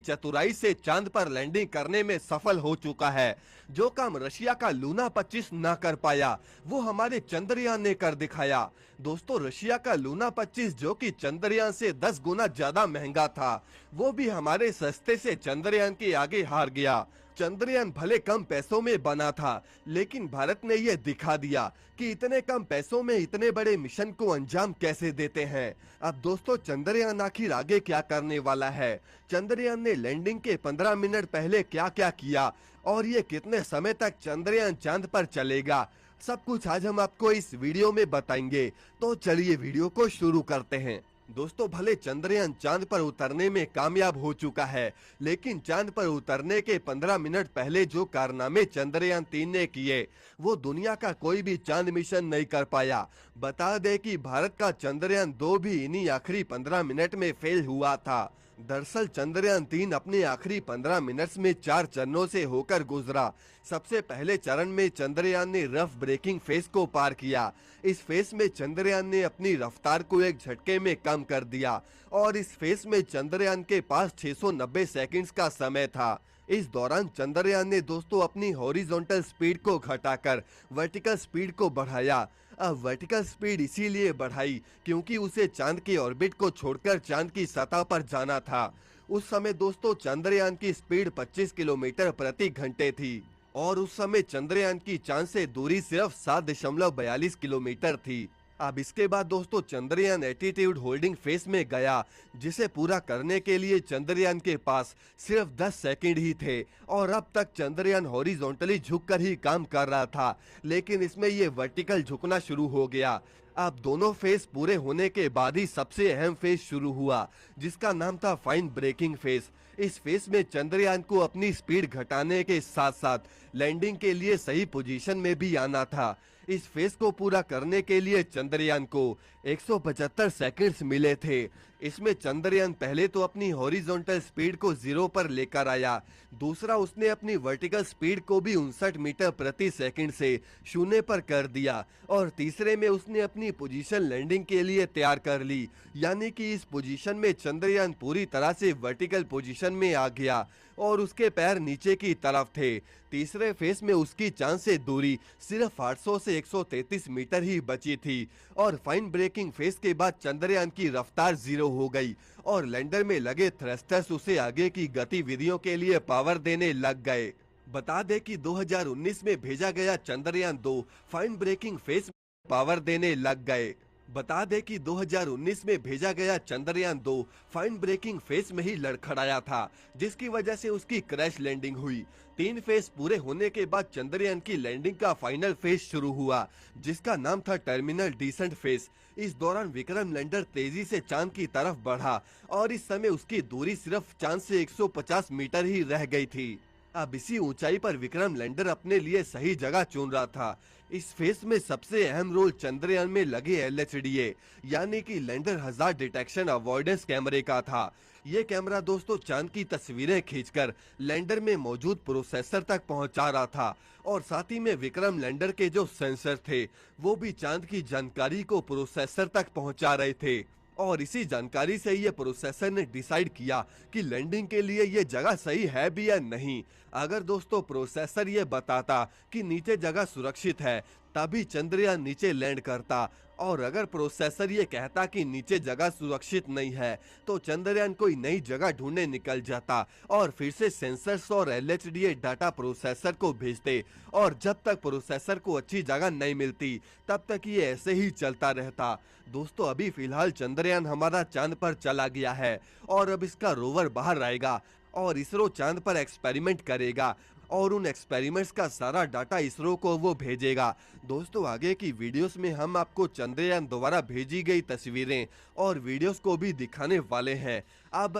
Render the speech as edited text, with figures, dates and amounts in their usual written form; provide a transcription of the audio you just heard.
चतुराई से चांद पर लैंडिंग करने में सफल हो चुका है। जो काम रशिया का लूना 25 ना कर पाया, वो हमारे चंद्रयान ने कर दिखाया। दोस्तों, रशिया का लूना 25 जो कि चंद्रयान से 10 गुना ज्यादा महंगा था, वो भी हमारे सस्ते से चंद्रयान के आगे हार गया। चंद्रयान भले कम पैसों में बना था, लेकिन भारत ने यह दिखा दिया कि इतने कम पैसों में इतने बड़े मिशन को अंजाम कैसे देते हैं। अब दोस्तों, चंद्रयान आखिर आगे क्या करने वाला है, चंद्रयान ने लैंडिंग के 15 मिनट पहले क्या क्या किया और ये कितने समय तक चंद्रयान चांद पर चलेगा, सब कुछ आज हम आपको इस वीडियो में बताएंगे। तो चलिए वीडियो को शुरू करते हैं। दोस्तों, भले चंद्रयान चांद पर उतरने में कामयाब हो चुका है, लेकिन चांद पर उतरने के 15 मिनट पहले जो कारनामे चंद्रयान 3 ने किए, वो दुनिया का कोई भी चांद मिशन नहीं कर पाया। बता दें कि भारत का चंद्रयान 2 भी इन्हीं आखिरी 15 मिनट में फेल हुआ था। दरअसल चंद्रयान 3 अपने आखिरी 15 मिनट्स में 4 चरणों से होकर गुजरा। सबसे पहले चरण में चंद्रयान ने रफ ब्रेकिंग फेज को पार किया। इस फेज में चंद्रयान ने अपनी रफ्तार को एक झटके में कम कर दिया और इस फेज में चंद्रयान के पास 690 सेकंड्स का समय था। इस दौरान चंद्रयान ने दोस्तों अपनी हॉरिजॉन्टल स्पीड को घटाकर वर्टिकल स्पीड को बढ़ाया। अब वर्टिकल स्पीड इसीलिए बढ़ाई क्योंकि उसे चांद के ऑर्बिट को छोड़कर चांद की सतह पर जाना था। उस समय दोस्तों चंद्रयान की स्पीड 25 किलोमीटर प्रति घंटे थी और उस समय चंद्रयान की चांद से दूरी सिर्फ 7.42 किलोमीटर थी। अब इसके बाद दोस्तों चंद्रयान एटीट्यूड होल्डिंग फेज में गया, जिसे पूरा करने के लिए चंद्रयान के पास सिर्फ 10 सेकंड ही थे और अब तक चंद्रयान हॉरिजॉन्टली झुककर ही काम कर रहा था, लेकिन इसमें ये वर्टिकल झुकना शुरू हो गया। अब दोनों फेज पूरे होने के बाद ही सबसे अहम फेज शुरू हुआ, जिसका नाम था फाइन ब्रेकिंग फेज। इस फेज में चंद्रयान को अपनी स्पीड घटाने के साथ साथ लैंडिंग के लिए सही पोजीशन में भी आना था। इस फेज को पूरा करने के लिए चंद्रयान को 175 सेकंड्स मिले थे। इसमें चंद्रयान पहले तो अपनी हॉरिजॉन्टल स्पीड को 0 पर लेकर आया, दूसरा उसने अपनी वर्टिकल स्पीड को भी 59 मीटर प्रति सेकंड से 0 पर कर दिया और तीसरे में उसने अपनी पोजीशन लैंडिंग के लिए तैयार कर ली। यानी कि इस पोजीशन में चंद्रयान पूरी तरह से वर्टिकल पोजीशन में आ गया और उसके पैर नीचे की तरफ थे। तीसरे फेज में उसकी चांद से दूरी सिर्फ 800 से 133 मीटर ही बची थी और फाइन ब्रेकिंग फेज के बाद चंद्रयान की रफ्तार 0 हो गई और लैंडर में लगे थ्रस्टर्स उसे आगे की गतिविधियों के लिए पावर देने लग गए। बता दें कि 2019 में भेजा गया चंद्रयान 2 फाइन ब्रेकिंग फेज में पावर देने लग गए। बता दें कि 2019 में भेजा गया चंद्रयान 2 फाइन ब्रेकिंग फेज में ही लड़खड़ाया था, जिसकी वजह से उसकी क्रैश लैंडिंग हुई। 3 फेज पूरे होने के बाद चंद्रयान की लैंडिंग का फाइनल फेज शुरू हुआ, जिसका नाम था टर्मिनल डिसेंट फेज। इस दौरान विक्रम लैंडर तेजी से चांद की तरफ बढ़ा और इस समय उसकी दूरी सिर्फ चांद से 150 मीटर ही रह गई थी। अब इसी ऊंचाई पर विक्रम लैंडर अपने लिए सही जगह चुन रहा था। इस फेज में सबसे अहम रोल चंद्रयान में लगे LHDA यानी कि लैंडर हजार्ड डिटेक्शन अवॉइडेंस कैमरे का था। ये कैमरा दोस्तों चांद की तस्वीरें खींचकर लैंडर में मौजूद प्रोसेसर तक पहुंचा रहा था और साथ ही में विक्रम लैंडर के जो सेंसर थे वो भी चांद की जानकारी को प्रोसेसर तक पहुंचा रहे थे और इसी जानकारी से ये प्रोसेसर ने डिसाइड किया कि लैंडिंग के लिए ये जगह सही है भी या नहीं। अगर दोस्तों प्रोसेसर ये बताता कि नीचे जगह सुरक्षित है, तभी चंद्रयान नीचे लैंड करता और अगर प्रोसेसर ये कहता कि नीचे जगह सुरक्षित नहीं है, तो चंद्रयान कोई नई जगह ढूंढने निकल जाता और फिर से सेंसर्स और LHDA डाटा प्रोसेसर को भेजते और जब तक प्रोसेसर को अच्छी जगह नहीं मिलती तब तक ये ऐसे ही चलता रहता। दोस्तों, अभी फिलहाल चंद्रयान हमारा चांद पर चला गया है और अब इसका रोवर बाहर आएगा और इसरो चांद पर एक्सपेरिमेंट करेगा और उन एक्सपेरिमेंट्स का सारा डाटा इसरो को वो भेजेगा। दोस्तों, आगे की वीडियोस में हम आपको चंद्रयान द्वारा भेजी गई तस्वीरें और वीडियोस को भी दिखाने वाले हैं। अब